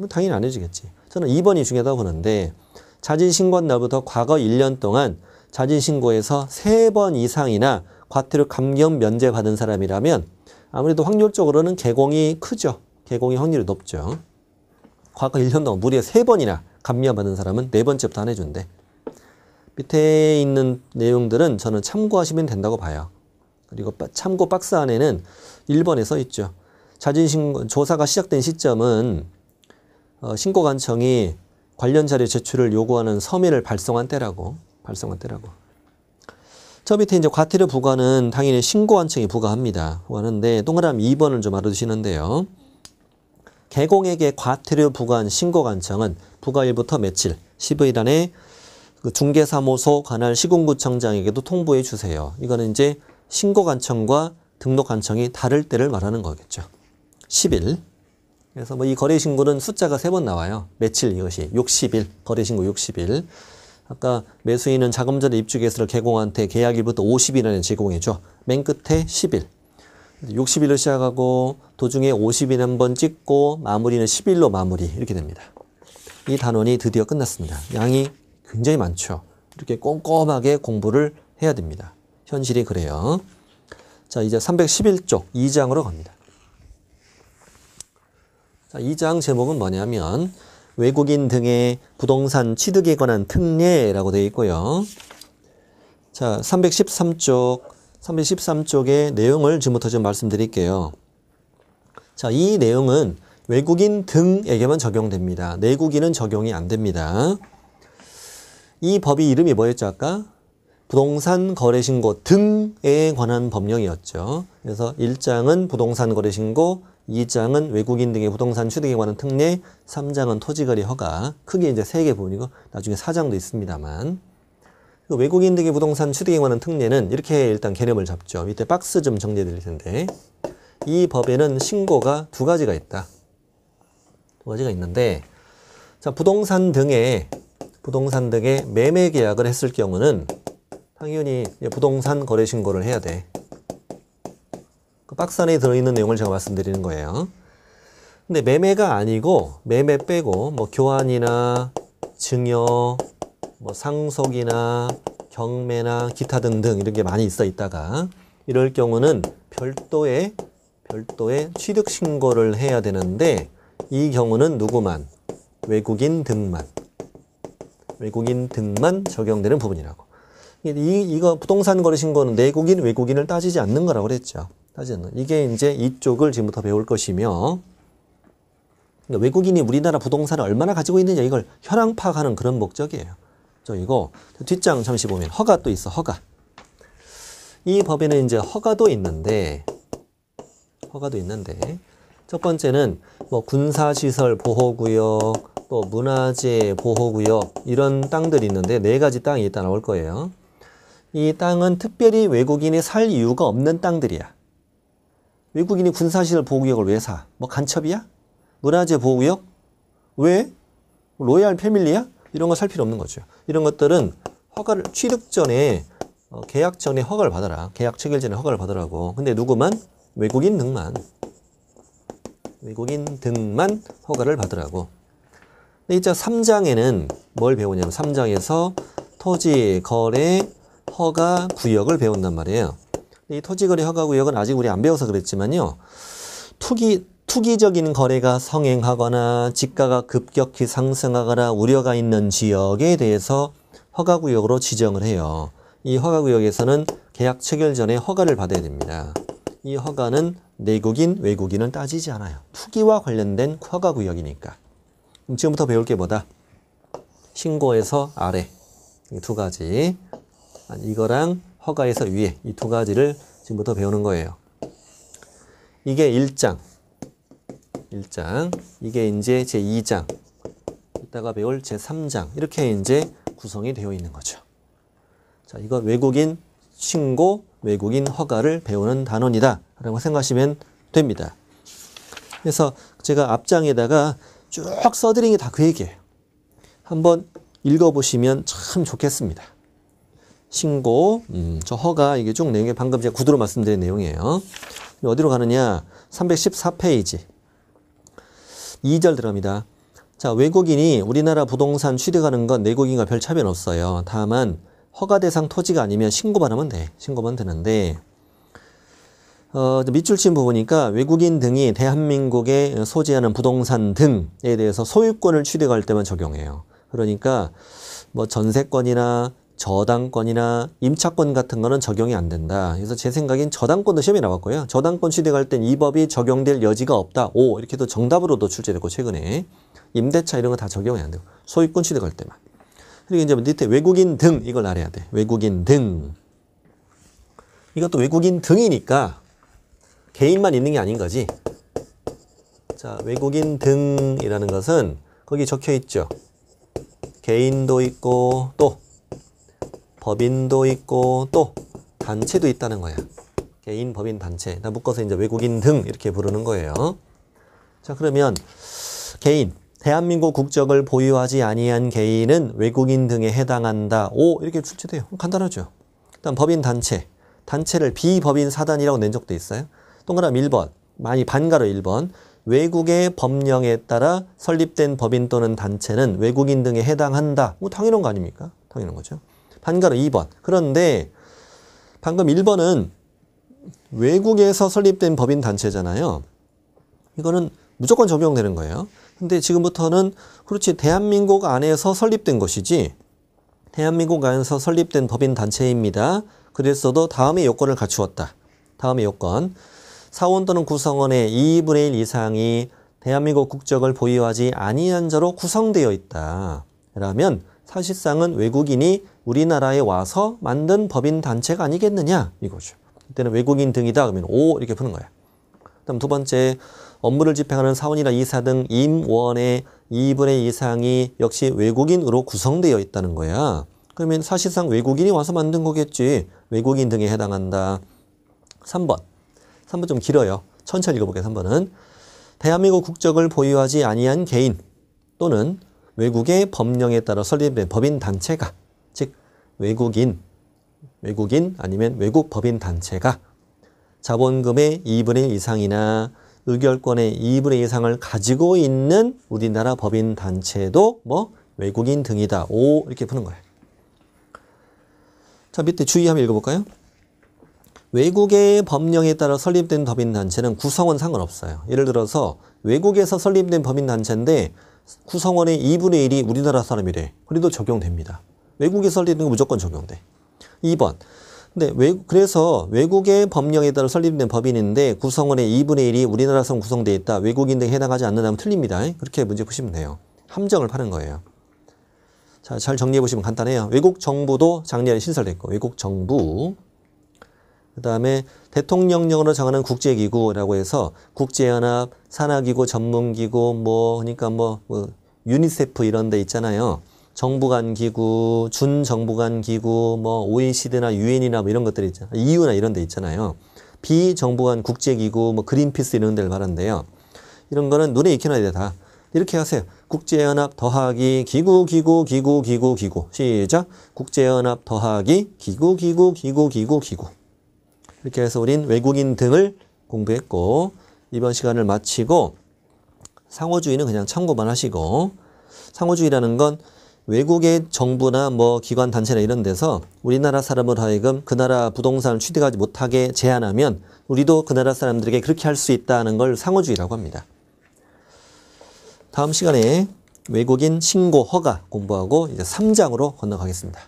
A: 당연히 안 해주겠지. 저는 2번이 중요하다고 보는데 자진 신고한 날부터 과거 1년 동안 자진 신고에서 3번 이상이나 과태료 감경 면제 받은 사람이라면 아무래도 확률적으로는 개공이 크죠. 개공이 확률이 높죠. 과거 1년 동안 무려 3번이나 감면받은 사람은 4번째부터 안 해준대. 밑에 있는 내용들은 저는 참고하시면 된다고 봐요. 그리고 참고 박스 안에는 1번에 써 있죠. 자진신고, 조사가 시작된 시점은 신고관청이 관련 자료 제출을 요구하는 서면을 발송한 때라고. 저 밑에 이제 과태료 부과는 당연히 신고관청이 부과합니다. 부과하는데 동그라미 2번을 좀 알아두시는데요. 개공에게 과태료 부과한 신고관청은 부과일부터 며칠, 15일 안에 그 중개사무소 관할 시군구청장에게도 통보해 주세요. 이거는 이제 신고관청과 등록관청이 다를 때를 말하는 거겠죠. 10일. 그래서 뭐 이 거래신고는 숫자가 3번 나와요. 며칠 이것이 60일, 거래신고 60일. 아까 매수인은 자금 전에 입주 개수를 개공한테 계약일부터 50일 안에 제공해줘. 맨 끝에 10일. 60일로 시작하고 도중에 50일 한번 찍고 마무리는 10일로 마무리 이렇게 됩니다. 이 단원이 드디어 끝났습니다. 양이 굉장히 많죠. 이렇게 꼼꼼하게 공부를 해야 됩니다. 현실이 그래요. 자, 이제 311쪽 2장으로 갑니다. 자, 2장 제목은 뭐냐면 외국인 등의 부동산 취득에 관한 특례라고 되어 있고요. 자, 313쪽의 내용을 지금부터 좀 말씀드릴게요. 자, 이 내용은 외국인 등에게만 적용됩니다. 내국인은 적용이 안 됩니다. 이 법이 이름이 뭐였죠, 아까? 부동산 거래신고 등에 관한 법령이었죠. 그래서 1장은 부동산 거래신고, 2장은 외국인 등의 부동산 취득에 관한 특례, 3장은 토지거래 허가. 크게 이제 3개 부분이고, 나중에 4장도 있습니다만. 외국인 등의 부동산 취득에 관한 특례는 이렇게 일단 개념을 잡죠. 밑에 박스 좀 정리해 드릴 텐데. 이 법에는 신고가 2가지가 있다. 2가지가 있는데, 자, 부동산 등의 매매 계약을 했을 경우는 당연히 부동산 거래 신고를 해야 돼. 그 박스 안에 들어있는 내용을 제가 말씀드리는 거예요. 근데 매매가 아니고 매매 빼고 뭐 교환이나 증여, 뭐 상속이나 경매나 기타 등등 이런 게 많이 있어 있다가 이럴 경우는 별도의 취득 신고를 해야 되는데 이 경우는 누구만? 외국인 등만 적용되는 부분이라고. 이거 부동산 거래 신고는 내국인, 외국인을 따지지 않는 거라고 그랬죠. 이게 이제 이쪽을 지금부터 배울 것이며, 그러니까 외국인이 우리나라 부동산을 얼마나 가지고 있느냐 이걸 현황 파악하는 그런 목적이에요. 이거 뒷장 잠시 보면 허가 또 있어. 허가. 이 법에는 이제 허가도 있는데 첫 번째는 뭐 군사시설 보호구역, 또 문화재 보호구역 이런 땅들이 있는데 4가지 땅이 일단 나올 거예요. 이 땅은 특별히 외국인이 살 이유가 없는 땅들이야. 외국인이 군사시설 보호구역을 왜 사? 뭐 간첩이야? 문화재 보호구역? 왜? 로얄 패밀리야? 이런 거 살 필요 없는 거죠. 이런 것들은 허가를 취득 전에 계약 전에 허가를 받아라. 계약 체결 전에 허가를 받으라고. 근데 누구만? 외국인 등만 허가를 받으라고. 근데 이제 3장에는 뭘 배우냐면 3장에서 토지 거래 허가 구역을 배운단 말이에요. 이 토지 거래 허가 구역은 아직 우리 안 배워서 그랬지만요. 투기적인 거래가 성행하거나 지가가 급격히 상승하거나 우려가 있는 지역에 대해서 허가구역으로 지정을 해요. 이 허가구역에서는 계약 체결 전에 허가를 받아야 됩니다. 이 허가는 내국인, 외국인은 따지지 않아요. 투기와 관련된 허가구역이니까. 그럼 지금부터 배울 게 뭐다? 신고에서 아래 이 2가지, 이거랑 허가에서 위에 이 2가지를 지금부터 배우는 거예요. 이게 1장 1장, 이게 이제 제2장, 이따가 배울 제3장, 이렇게 이제 구성이 되어 있는 거죠. 자, 이거 외국인 신고, 외국인 허가를 배우는 단원이다 라고 생각하시면 됩니다. 그래서 제가 앞장에다가 쭉 써드린 게 다 그 얘기예요. 한번 읽어보시면 참 좋겠습니다. 신고, 저 허가, 이게 쭉 내용이 방금 제가 구두로 말씀드린 내용이에요. 어디로 가느냐? 314페이지. 2절 들어갑니다. 자, 외국인이 우리나라 부동산 취득하는 건 내국인과 별 차이는 없어요. 다만 허가 대상 토지가 아니면 신고만 하면 돼. 신고만 되는데 밑줄 친 부분이니까 외국인 등이 대한민국에 소지하는 부동산 등에 대해서 소유권을 취득할 때만 적용해요. 그러니까 뭐 전세권이나 저당권이나 임차권 같은 거는 적용이 안 된다. 그래서 제 생각엔 저당권도 시험에 나왔고요. 저당권 취득할 땐 이 법이 적용될 여지가 없다. 오, 이렇게도 정답으로도 출제됐고 최근에 임대차 이런 거 다 적용이 안 되고 소유권 취득할 때만. 그리고 이제 밑에 외국인 등 이걸 알아야 돼. 외국인 등. 이것도 외국인 등이니까 개인만 있는 게 아닌 거지. 자, 외국인 등이라는 것은 거기 적혀 있죠. 개인도 있고 또 법인도 있고 또 단체도 있다는 거야. 개인, 법인, 단체. 다 묶어서 이제 외국인 등 이렇게 부르는 거예요. 자, 그러면 개인, 대한민국 국적을 보유하지 아니한 개인은 외국인 등에 해당한다. 오, 이렇게 출제돼요. 간단하죠. 일단 법인, 단체. 단체를 비법인 사단이라고 낸 적도 있어요. 동그라미 1번, 많이 반가로 1번. 외국의 법령에 따라 설립된 법인 또는 단체는 외국인 등에 해당한다. 뭐 당연한 거 아닙니까? 당연한 거죠. 반가로 2번. 그런데 방금 1번은 외국에서 설립된 법인 단체잖아요. 이거는 무조건 적용되는 거예요. 근데 지금부터는 그렇지 대한민국 안에서 설립된 것이지 대한민국 안에서 설립된 법인 단체입니다. 그랬어도 다음의 요건을 갖추었다. 다음의 요건. 사원 또는 구성원의 2분의 1 이상이 대한민국 국적을 보유하지 아니한 자로 구성되어 있다. 라면 사실상은 외국인이 우리나라에 와서 만든 법인 단체가 아니겠느냐 이거죠. 이때는 외국인 등이다 그러면 오 이렇게 푸는 거야. 그다음 두 번째 업무를 집행하는 사원이나 이사 등 임원의 2분의 1 이상이 역시 외국인으로 구성되어 있다는 거야. 그러면 사실상 외국인이 와서 만든 거겠지. 외국인 등에 해당한다. 3번 좀 길어요. 천천히 읽어볼게요. 3번은 대한민국 국적을 보유하지 아니한 개인 또는 외국의 법령에 따라 설립된 법인 단체가 즉 외국인 아니면 외국 법인 단체가 자본금의 2분의 1 이상이나 의결권의 2분의 1 이상을 가지고 있는 우리나라 법인 단체도 뭐 외국인 등이다. 오 이렇게 푸는 거예요. 자 밑에 주의 한번 읽어볼까요? 외국의 법령에 따라 설립된 법인 단체는 구성원 상관없어요. 예를 들어서 외국에서 설립된 법인 단체인데 구성원의 2분의 1이 우리나라 사람이래. 그래도 적용됩니다. 외국에 설립된 거 무조건 적용돼. 2번. 근데 그래서 외국의 법령에 따라 설립된 법인인데 구성원의 2분의 1이 우리나라 사람 구성되어 있다. 외국인 등에 해당하지 않는다면 틀립니다. 그렇게 문제 푸시면 돼요. 함정을 파는 거예요. 자, 잘 정리해 보시면 간단해요. 외국 정부도 작년에 신설됐고 외국 정부. 그 다음에 대통령령으로 정하는 국제기구라고 해서 국제연합, 산하기구, 전문기구, 그러니까 유니세프 이런 데 있잖아요. 정부 간 기구, 준정부 간 기구, OECD나 UN이나 이런 것들이 있잖아요. EU나 이런 데 있잖아요. 비정부 간 국제기구, 그린피스 이런 데를 말하는데요. 이런 거는 눈에 익혀놔야 돼, 다. 이렇게 하세요. 국제연합 더하기 기구. 시작. 국제연합 더하기 기구. 이렇게 해서 우린 외국인 등을 공부했고 이번 시간을 마치고 상호주의는 그냥 참고만 하시고 상호주의라는 건 외국의 정부나 기관 단체나 이런 데서 우리나라 사람을 하여금 그 나라 부동산을 취득하지 못하게 제한하면 우리도 그 나라 사람들에게 그렇게 할 수 있다는 걸 상호주의라고 합니다. 다음 시간에 외국인 신고 허가 공부하고 이제 3장으로 건너가겠습니다.